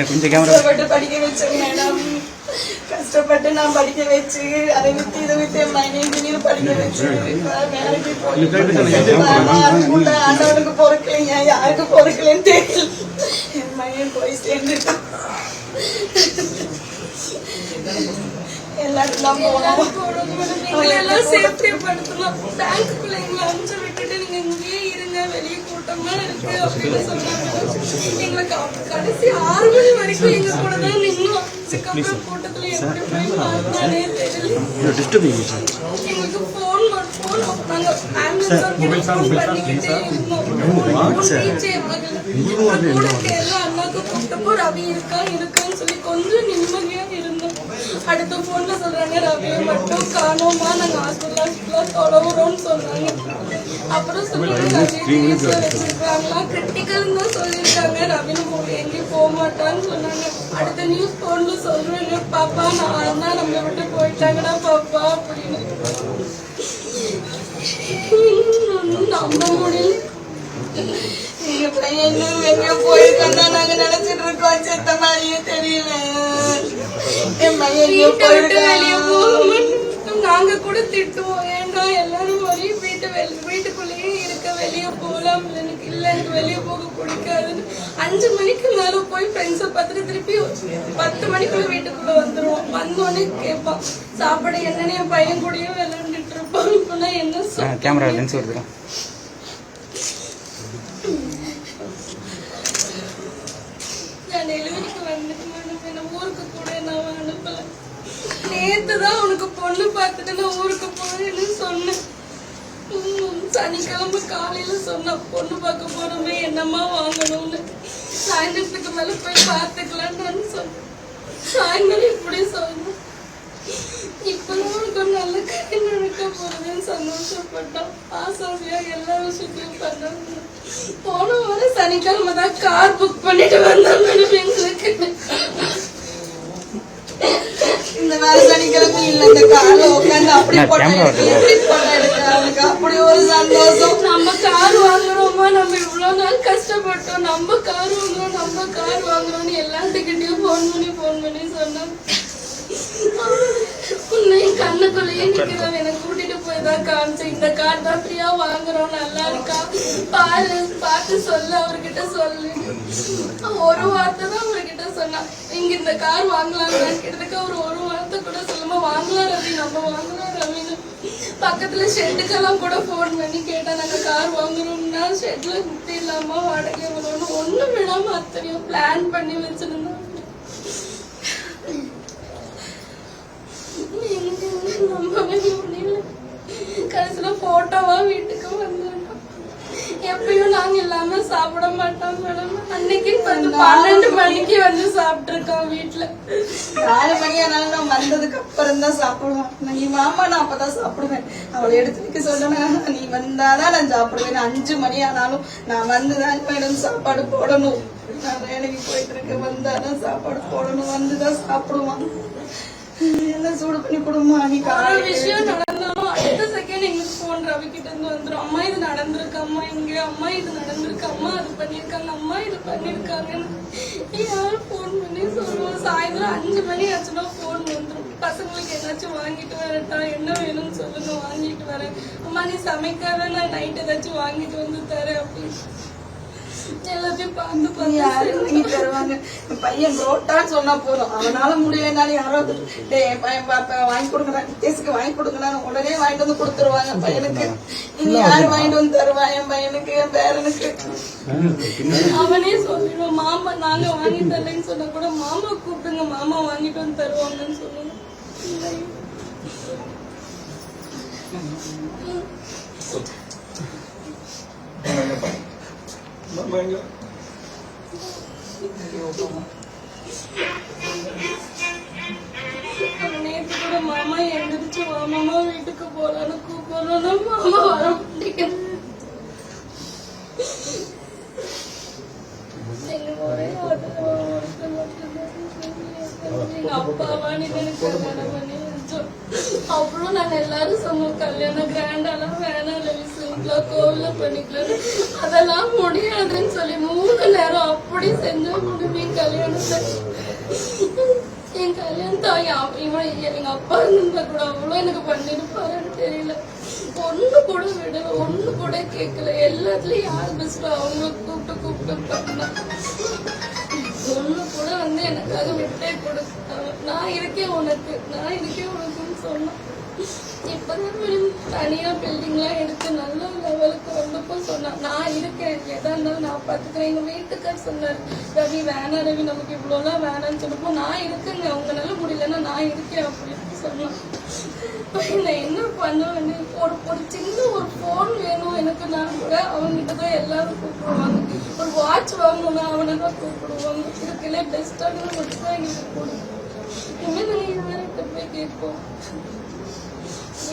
கொஞ்சம் கேமரா படிக்க வச்சேன் மேடம். கஷ்டப்பட்டு நான் படிக்க வச்சு அதை விட்டு இதை விட்டு இன்ஜினியர் படிக்க வச்சு வேலைக்கு போய் ஆண்டவனுக்கு பொறுக்கலைங்க, யாருக்கு பொறுக்கலன்னு தெரியல. என் பையன் போய் சேர்ந்துட்டான். எல்லாத்துலாம் போனோம், சேஃப்டி படுத்தலாம். பேங்க்குள்ள எங்களை அனுப்பிச்சு விட்டுட்டு நீங்க இங்கேயே இருங்க, வெளியே கூட்டமா இருக்கு அப்படின்னு சொன்னாங்க. எங்களுக்கு கடைசி 6 மணி வரைக்கும் எங்க கூட தான் நின்னோம். அதுக்கப்புறம் கூட்டத்துல எப்படி போய் மாறினானே தெரியல. எங்களுக்கு போன் நாங்க ஆம்புலன்ஸ் பண்ணிக்கிட்டே இருந்தோம். கூட கேரளா அண்ணாக்கு கூப்பிட்டப்போ ரவி இருக்கான்னு சொல்லி கொஞ்சம் நிம்மதியா இருந்தோம். அடுத்த போன்ல சொல்றாங்க ரவியை மட்டும் காணோமா, நாங்க ஹாஸ்பிட்டல் தொலைவுறோம்னு சொன்னாங்க. அப்புறம் சொல்லிட்டு வச்சிருக்காங்களா, கிரிட்டிக்கல் தான் சொல்லியிருக்காங்க. ரவின்னு எங்கேயும் போக மாட்டான்னு சொன்னாங்க. அடுத்த நியூஸ் போன்ல சொல்றாங்க, பாப்பா நான் தான் நம்மளை விட்டு போயிட்டாங்கடா பாப்பா அப்படின்னு. நம்ப முடியல. எங்க பையன் எங்க போயிருக்கா நாங்க நினைச்சிட்டு இருக்கோம். செத்த மாதிரியே தெரியல. என் பையன் வெளியே போக நாங்க கூட திட்டுவோம். ஏன்னா எல்லாரும் வரையும் வீட்டுக்குள்ளேயே இருக்க, வெளியே போகலாம். எனக்கு இல்ல, எனக்கு வெளியே போக பிடிக்காதுன்னு 5 மணிக்கு மேல போய் ஃப்ரெண்ட்ஸை பார்த்துட்டு திருப்பி 10 மணிக்குள்ள வீட்டுக்குள்ள வந்துருவோம். வந்தோடனே கேட்பான் சாப்பாடு என்னன்னு. என் பையன் கூடயும் விளையாண்டுட்டு இருப்பான். இப்ப நான் என்ன கேமரா லென்ஸ் வருது. நான் டெலிவரிக்கு வந்துட்டு மேடம் என்ன ஊருக்கு கூட நான் அனுப்பல. நேத்துதான் உனக்கு பொண்ணு பார்த்துட்டு நான் ஊருக்கு போறேன்னு சொன்னேன். சனிக்கிழமை காலையில சொன்ன பொண்ணு பார்க்க போறோமே, என்னம்மா வாங்கணும்னு. சாயந்தரத்துக்கு மேல போய் பார்த்துக்கலான்னு சொன்னேன். சாயந்தரம் இப்படி சொன்னேன். இப்பதான் உனக்கு நல்ல கை நடக்க போறதுன்னு சந்தோஷப்பட்டோம். ஆசாமியா எல்லா விஷயத்தையும் பண்ணாங்க. போன வாரம் சனிக்கிழமை தான் கார் புக் பண்ணிட்டு வந்தோம் மேடம். எங்களுக்கு இந்த வேற சனிக்கிழமை இல்ல, இந்த கார்ல உட்காந்து அப்படி அவனுக்கு அப்படி ஒரு சந்தோஷம். நம்ம கார் வாங்குறோமா, நம்ம இவ்வளவு நாள் கஷ்டப்பட்டோம், நம்ம கார் வாங்குறோம்னு எல்லாத்துக்கிட்டையும் போன் பண்ணி சொன்னோம். உன்னை கண்ணுக்குள்ளேயே நிக்கிறோம். எனக்கு கூட்டிட்டு போய் தான் காமிச்சேன். இந்த கார் தான் ஃப்ரீயா வாங்குறோம், நல்லா இருக்கா பாரு, பார்த்து சொல்லு, அவர்கிட்ட சொல்லு. ஒரு வார்த்தை தான் அவர்கிட்ட சொன்னா. இங்க இந்த கார் வாங்கலாம்னு கேட்டதுக்கு அவர் ஒரு வார்த்தை கூட சொல்லாம வாங்கலாம் ரவி, நம்ம வாங்கலாம் ரவின்னு. பக்கத்துல ஷெட்டுக்கெல்லாம் கூட போன் பண்ணி கேட்டா, நாங்க கார் வாங்குறோம்னா ஷெட்ல முட்டி இல்லாம வாடகை எவ்வளோன்னு ஒண்ணும் விடாம அத்தனையும் பிளான் பண்ணி வச்சிருந்தோம். நம்பவே முடியல. கடைசியில போட்டோவா வீட்டுக்கு வந்துட்டோம். எப்பயும் நாங்க இல்லாம சாப்பிட மாட்டோம் மேடம். அன்னைக்கு 12 மணிக்கு வந்து சாப்பிட்டு இருக்கோம். வீட்டுல 4 மணி ஆனாலும் நான் வந்ததுக்கு அப்புறம் தான் சாப்பிடுவோம். நீ மாமா நான் அப்பதான் சாப்பிடுவேன். அவளை எடுத்து வைக்க சொல்லணும், நீ வந்தாதான் நான் சாப்பிடுவேன். 5 மணி ஆனாலும் நான் வந்துதான் மேடம் சாப்பாடு போடணும். நான் வேலைக்கு போயிட்டு இருக்கேன், வந்தாதான் சாப்பாடு போடணும், வந்துதான் சாப்பிடுவான். எல்லாம் சூடு பண்ணி கொடுமா. நீ விஷயம் நடந்தாலும் அடுத்த செகண்ட் எங்களுக்கு போன் ரவி கிட்ட இருந்து வந்துடும். அம்மா இது நடந்திருக்கு, அம்மா இங்க, அம்மா இது நடந்திருக்கு, அம்மா அது பண்ணிருக்காங்க, அம்மா இது பண்ணிருக்காங்கன்னு யாரும் போன் பண்ணி சொல்லுவோம். சாயந்தரம் 5 மணி ஆச்சுன்னா போன் வந்துடும். பசங்களுக்கு ஏதாச்சும் வாங்கிட்டு வரட்டா, என்ன வேணும்னு சொல்லுங்க, வாங்கிட்டு வரேன். அம்மா நீ சமைக்காத, நான் நைட் ஏதாச்சும் வாங்கிட்டு வந்து தரேன் அப்படின்னு எல்லாத்தையும் பார்த்து யாரு வாங்கி தருவாங்க. என் பையன் ரோட்டான்னு சொன்னா போதும், அவனால முடியலனாலும் யாராவது என் பையன் வாங்கி கொடுக்குறேன், கேஸுக்கு வாங்கி கொடுக்கணும், உடனே வாங்கிட்டு வந்து கொடுத்துருவாங்க பையனுக்கு. இனி யாரு வாங்கிட்டு வந்து தருவா என் பையனுக்கு, என் பேரனுக்கு? அவனே சொல்லிடுவோம், மாமா நாங்க வாங்கி தரலன்னு சொன்னா கூட மாமா கூப்பிடுங்க, மாமா வாங்கிட்டு வந்து தருவாங்கன்னு சொல்லுங்க. நேற்று கூட மாமா எழுந்திரிச்சு மாமா வீட்டுக்கு போலான்னு கூப்பிடணும்னா மாமா வர மாட்டேங்க. எங்க ஒரே எங்க அப்பாவா நீ எனக்கு அவ்வளோ நாங்க எல்லாரும் சொன்னோம் கல்யாணம் கிராண்டாலாம் வேணாம் ரவி, சிம்பிளா கோவில பண்ணிக்கலாம். அதெல்லாம் முடியாதுன்னு சொல்லி 3 நேரம் அப்படி செஞ்ச முடியும் என் கல்யாணத்தை. என் கல்யாணத்தை எங்க அப்பா இருந்தா கூட அவ்வளவு எனக்கு பண்ணிருப்பாருன்னு தெரியல. ஒண்ணு கூட விடல, ஒண்ணு கூட கேட்கல. எல்லாத்துலயும் யார் பெஸ்டோ அவங்களுக்கு கூப்பிட்டு பண்ணா. ஒண்ணு கூட எனக்காக விட்டே கொடுத்தாங்க. நான் இருக்கேன் உனக்குன்னு சொன்னா. இப்பதான் தனியா பில்டிங்லாம் எடுத்து நல்ல லெவலுக்கு வந்தப்போ சொன்னா நான் இருக்கேன், எதா இருந்தாலும் நான் பாத்துக்கிறேன். எங்க வீட்டுக்கார் சொன்னாரு, ரவி வேணாம் ரவி, நமக்கு இவ்வளவுலாம் வேணாம்னு சொன்னப்போ நான் இருக்கேங்க, உங்களால முடியலன்னா நான் இருக்கேன் அப்படின்னு சொன்னான். நான் என்ன பண்ணுவேன்னு ஒரு சின்ன ஒரு போன் வேணும் எனக்கு, நான் கூட அவங்ககிட்டதான் எல்லாரும் கூப்பிடுவாங்க. ஒரு வாட்ச் வாங்கணும்னா அவனை தான் கூப்பிடுவாங்க. இதுக்குள்ளே பெஸ்டான மட்டும் தான் எங்களுக்கு கொடுக்கும். இனிமே நாங்க யார்கிட்ட போய் கேட்போம்?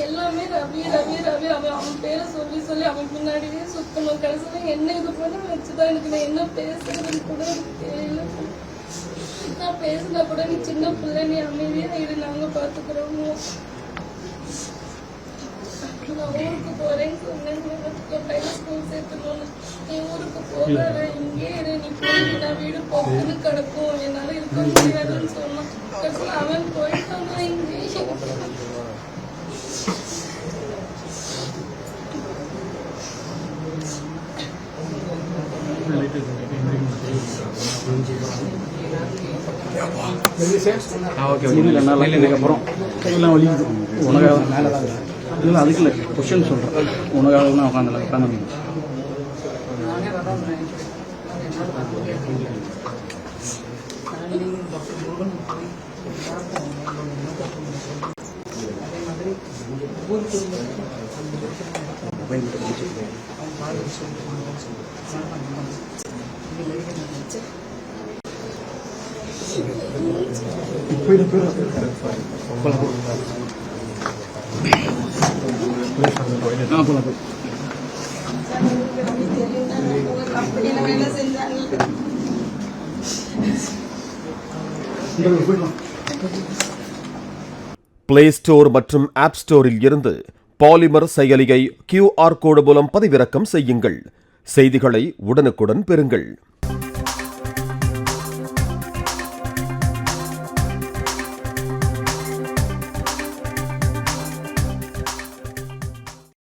எல்லாமே ரவி ரவி ரவி அவன் பேரை சொல்லி அவன் பின்னாடியே சுத்தணும். கடைசியில என்ன இது பண்ண வச்சுதான் எனக்கு நான் என்ன பேசுறதுன்னு கூட எனக்கு தெரியல. நான் பேசினா கூட நீ சின்ன பிள்ளை, நீ அமைதியா இரு, நாங்க பாத்துக்கிறோம். நான் ஊருக்கு போறேன்னு சொன்னேன், ஸ்கூல் சேர்த்துக்கணும். நீ ஊருக்கு போகாத, இங்கே இரு, நீ போய் நான் வீடு போக்குன்னு கிடக்கும், என்னால இருக்க முடியாதுன்னு சொன்னான். கடைசியில் அவன் போயிட்டான். இங்கே இதுக்கப்புறம் கையெல்லாம் வலிக்குது. உனக்காக மேலே தான் இல்லை, அதுக்கு இல்லை கொஸ்டின் சொல்கிறேன். உனக்காக தான் உட்காந்து பிளே ஸ்டோர் மற்றும் ஆப் ஸ்டோரில் இருந்து பாலிமர் செயலியை QR கோடு மூலம் பதிவிறக்கம் செய்யுங்கள். செய்திகளை உடனுக்குடன் பெறுங்கள்.